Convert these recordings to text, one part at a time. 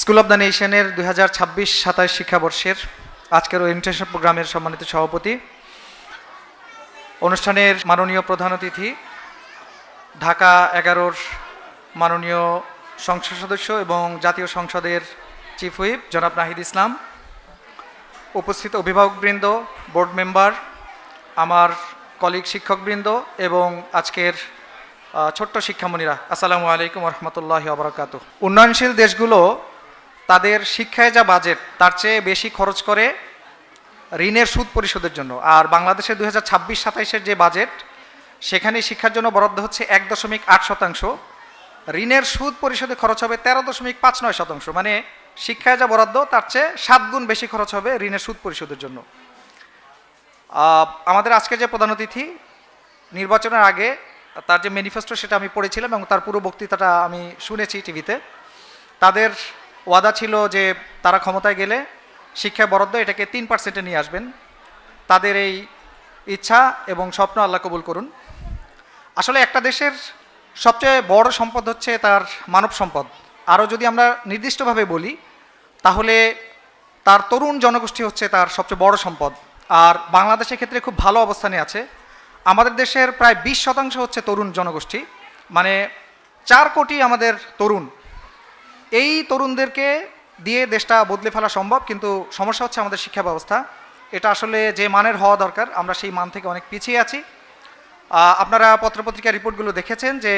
School of the নেশনের 2026-27 শিক্ষাবর্ষের আজকের orientation প্রোগ্রামের সম্মানিত সভাপতি, অনুষ্ঠানের মাননীয় প্রধান অতিথি, ঢাকা 11-র মাননীয় সংসদ সদস্য এবং জাতীয় সংসদের চিফ হুইপ জনাব নাহিদ ইসলাম, উপস্থিত অভিভাবকবৃন্দ, বোর্ড মেম্বার, আমার কলিগ শিক্ষকবৃন্দ এবং আজকের ছোট্ট শিক্ষামণিরা, আসসালামু আলাইকুম রহমতুল্লাহি ওয়া বারাকাতুহু। উন্নয়নশীল দেশগুলো তাদের শিক্ষায় যা বাজেট তার চেয়ে বেশি খরচ করে ঋণের সুদ পরিশোধের জন্য, আর বাংলাদেশের 2026-27-এর যে বাজেট সেখানে শিক্ষার জন্য বরাদ্দ হচ্ছে 1.8%, ঋণের সুদ পরিশোধে খরচ হবে 13.59%, মানে শিক্ষায় যা বরাদ্দ তার চেয়ে 7 গুণ বেশি খরচ হবে ঋণের সুদ পরিশোধের জন্য। আমাদের আজকে যে প্রধান অতিথি, নির্বাচনের আগে তার যে ম্যানিফেস্টো সেটা আমি পড়েছিলাম এবং তার পুরো বক্তৃতাটা আমি শুনেছি টিভিতে। তাদের ওয়াদা ছিল যে তারা ক্ষমতায় গেলে শিক্ষা বরাদ্দ এটাকে 3%-এ নিয়ে আসবেন। তাদের এই ইচ্ছা এবং স্বপ্ন আল্লাহ কবুল করুন। আসলে একটা দেশের সবচেয়ে বড় সম্পদ হচ্ছে তার মানব সম্পদ। আরও যদি আমরা নির্দিষ্টভাবে বলি তাহলে তার তরুণ জনগোষ্ঠী হচ্ছে তার সবচেয়ে বড় সম্পদ। আর বাংলাদেশের ক্ষেত্রে খুব ভালো অবস্থানে আছে। আমাদের দেশের প্রায় 20% হচ্ছে তরুণ জনগোষ্ঠী, মানে 4 কোটি আমাদের তরুণ। এই তরুণদেরকে দিয়ে দেশটা বদলে ফেলা সম্ভব, কিন্তু সমস্যা হচ্ছে আমাদের শিক্ষা ব্যবস্থা। এটা আসলে যে মানের হওয়া দরকার আমরা সেই মান থেকে অনেক পিছিয়ে আছি। আপনারা পত্রপত্রিকার রিপোর্টগুলো দেখেছেন যে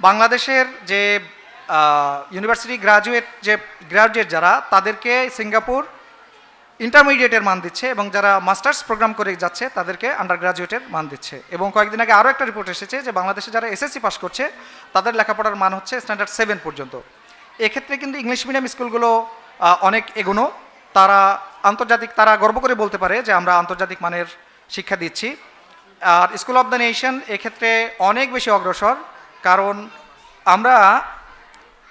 বাংলাদেশের যে ইউনিভার্সিটি গ্রাজুয়েট যারা, তাদেরকে সিঙ্গাপুর ইন্টারমিডিয়েটের মান দিচ্ছে এবং যারা মাস্টার্স প্রোগ্রাম করে যাচ্ছে তাদেরকে আন্ডার গ্রাজুয়েটের মান দিচ্ছে। এবং কয়েকদিন আগে আরও একটা রিপোর্ট এসেছে যে বাংলাদেশে যারা এসএসসি পাস করছে তাদের লেখাপড়ার মান হচ্ছে স্ট্যান্ডার্ড 7 পর্যন্ত। এক্ষেত্রে কিন্তু ইংলিশ মিডিয়াম স্কুলগুলো অনেক এগোনো, তারা গর্ব করে বলতে পারে যে আমরা আন্তর্জাতিক মানের শিক্ষা দিচ্ছি। আর স্কুল অব দ্য নেশন এক্ষেত্রে অনেক বেশি অগ্রসর, কারণ আমরা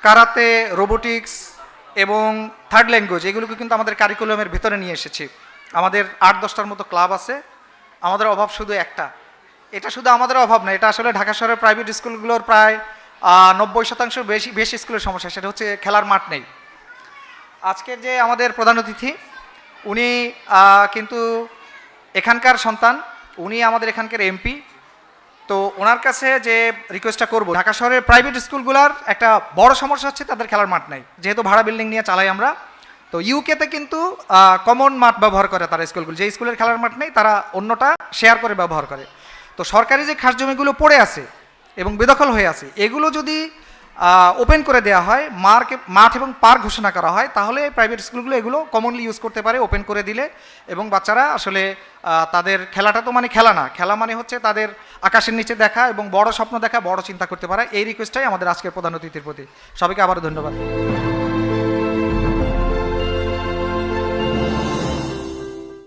কারাতে, রোবোটিক্স এবং থার্ড ল্যাঙ্গুয়েজ এগুলোকে কিন্তু আমাদের কারিকুলামের ভিতরে নিয়ে এসেছি। আমাদের 8-10টার মতো ক্লাব আছে। আমাদের অভাব শুধু একটা, এটা শুধু আমাদের অভাব না, এটা আসলে ঢাকা শহরের প্রাইভেট স্কুলগুলোর প্রায় 90% বেশি স্কুলের সমস্যা, সেটা হচ্ছে খেলার মাঠ নেই। আজকের যে আমাদের প্রধান অতিথি উনি কিন্তু এখানকার সন্তান, উনি আমাদের এখানকার এমপি। তো ওনার কাছে যে রিকোয়েস্টটা করব, ঢাকা শহরের প্রাইভেট স্কুলগুলোর একটা বড় সমস্যা হচ্ছে তাদের খেলার মাঠ নেই, যেহেতু ভাড়া বিল্ডিং নিয়ে চালাই আমরা। তো ইউকেতে কিন্তু কমন মাঠ ব্যবহার করে তারা স্কুলগুলো, যে স্কুলের খেলার মাঠ নেই তারা অন্যটা শেয়ার করে ব্যবহার করে। তো সরকারি যে খাস জমিগুলো পড়ে আছে এবং বেদখল হয়ে আছে, এগুলো যদি ওপেন করে দেওয়া হয়, মাঠ এবং পার্ক ঘোষণা করা হয়, তাহলে প্রাইভেট স্কুলগুলো এগুলো কমনলি ইউজ করতে পারে ওপেন করে দিলে। এবং বাচ্চারা আসলে তাদের খেলাটা তো মানে খেলা না, খেলা মানে হচ্ছে তাদের আকাশের নিচে দেখা এবং বড় স্বপ্ন দেখা, বড় চিন্তা করতে পারে। এই রিকোয়েস্টটাই আমাদের আজকের প্রধান অতিথির প্রতি। সবাইকে আবারও ধন্যবাদ।